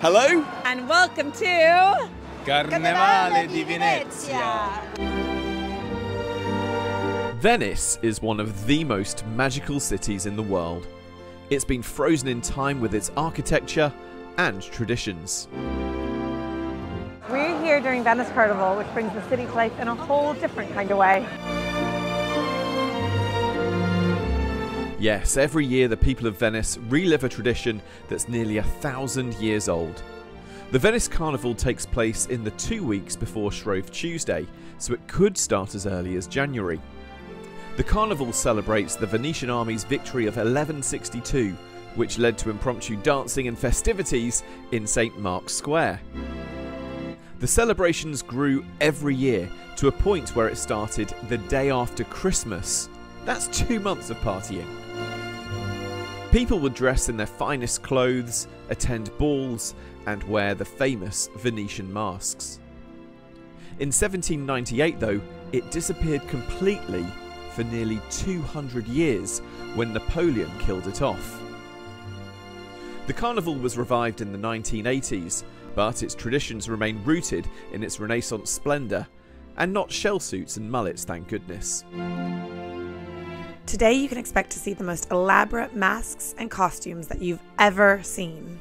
Hello? And welcome to Carnevale di Venezia. Venice is one of the most magical cities in the world. It's been frozen in time with its architecture and traditions. We're here during Venice Carnival, which brings the city to life in a whole different kind of way. Yes, every year the people of Venice relive a tradition that's nearly 1,000 years old. The Venice Carnival takes place in the 2 weeks before Shrove Tuesday, so it could start as early as January. The carnival celebrates the Venetian army's victory of 1162, which led to impromptu dancing and festivities in St. Mark's Square. The celebrations grew every year to a point where it started the day after Christmas. That's 2 months of partying. People would dress in their finest clothes, attend balls, and wear the famous Venetian masks. In 1798, though, it disappeared completely for nearly 200 years when Napoleon killed it off. The carnival was revived in the 1980s, but its traditions remain rooted in its Renaissance splendour, and not shell suits and mullets, thank goodness. Today you can expect to see the most elaborate masks and costumes that you've ever seen.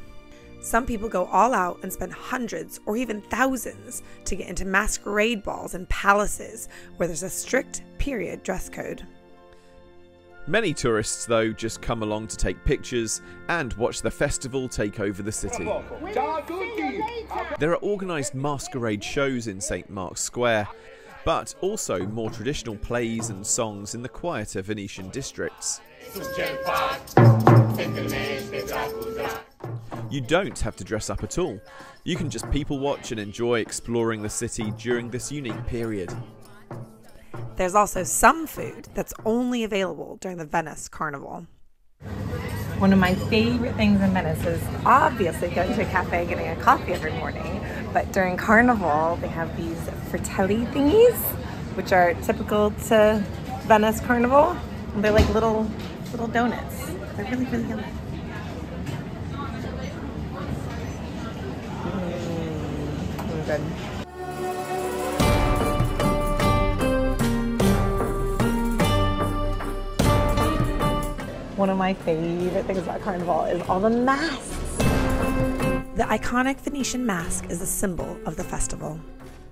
Some people go all out and spend hundreds or even thousands to get into masquerade balls and palaces where there's a strict period dress code. Many tourists, though, just come along to take pictures and watch the festival take over the city. There are organised masquerade shows in St. Mark's Square, but also more traditional plays and songs in the quieter Venetian districts. You don't have to dress up at all. You can just people watch and enjoy exploring the city during this unique period. There's also some food that's only available during the Venice Carnival. One of my favorite things in Venice is obviously going to a cafe getting a coffee every morning, but during Carnival they have these fratelli thingies, which are typical to Venice Carnival. They're like little donuts. They're really, really yummy. Good. One of my favorite things about Carnival is all the masks. The iconic Venetian mask is a symbol of the festival.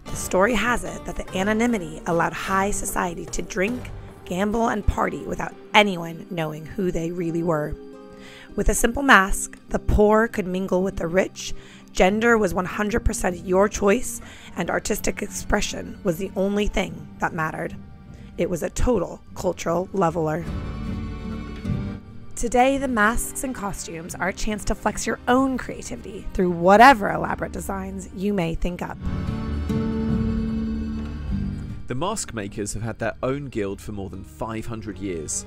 The story has it that the anonymity allowed high society to drink, gamble, and party without anyone knowing who they really were. With a simple mask, the poor could mingle with the rich, gender was 100% your choice, and artistic expression was the only thing that mattered. It was a total cultural leveler. Today, the masks and costumes are a chance to flex your own creativity through whatever elaborate designs you may think up. The mask makers have had their own guild for more than 500 years.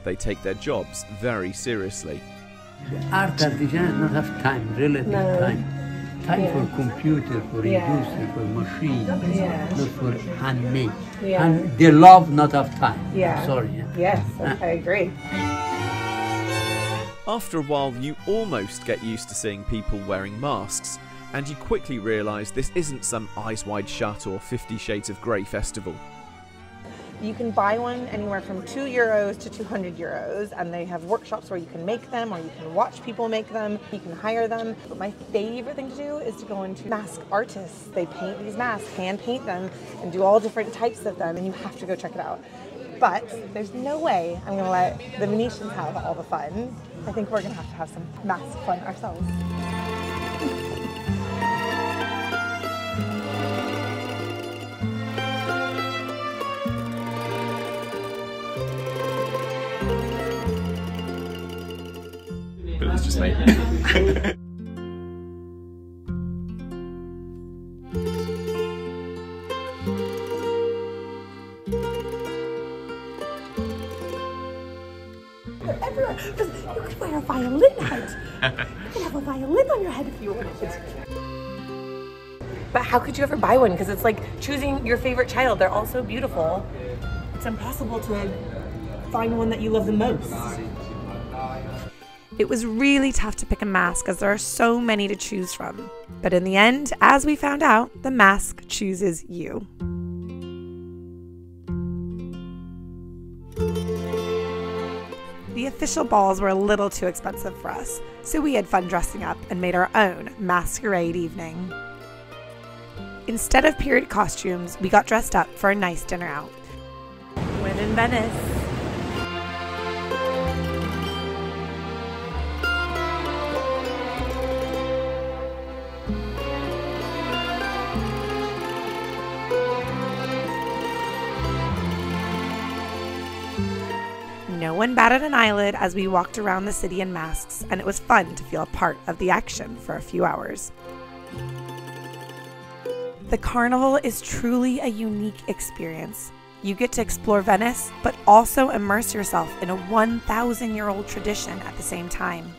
They take their jobs very seriously. The art artisan not have time, relative time. Time for computer, for industry, for machine, not for handmade. And they love not have time. Sorry. Yes, I agree. After a while, you almost get used to seeing people wearing masks, and you quickly realise this isn't some Eyes Wide Shut or 50 Shades of Grey festival. You can buy one anywhere from €2 to €200, and they have workshops where you can make them, or you can watch people make them, you can hire them. But my favorite thing to do is to go into mask artists. They paint these masks, hand paint them, and do all different types of them, and you have to go check it out. But there's no way I'm gonna let the Venetians have all the fun. I think we're gonna have some mask fun ourselves. But it's just me. Everywhere. You could wear a violin hat. You could have a violin on your head if you wanted. But how could you ever buy one? Because it's like choosing your favorite child. They're all so beautiful. It's impossible to find one that you love the most. It was really tough to pick a mask as there are so many to choose from. But in the end, as we found out, the mask chooses you. The official balls were a little too expensive for us, so we had fun dressing up and made our own masquerade evening. Instead of period costumes, we got dressed up for a nice dinner out. When in Venice. No one batted an eyelid as we walked around the city in masks, and it was fun to feel a part of the action for a few hours. The carnival is truly a unique experience. You get to explore Venice, but also immerse yourself in a 1,000-year-old tradition at the same time.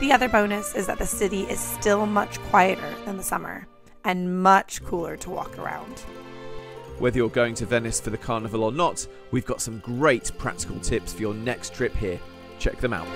The other bonus is that the city is still much quieter than the summer, and much cooler to walk around. Whether you're going to Venice for the carnival or not, we've got some great practical tips for your next trip here. Check them out.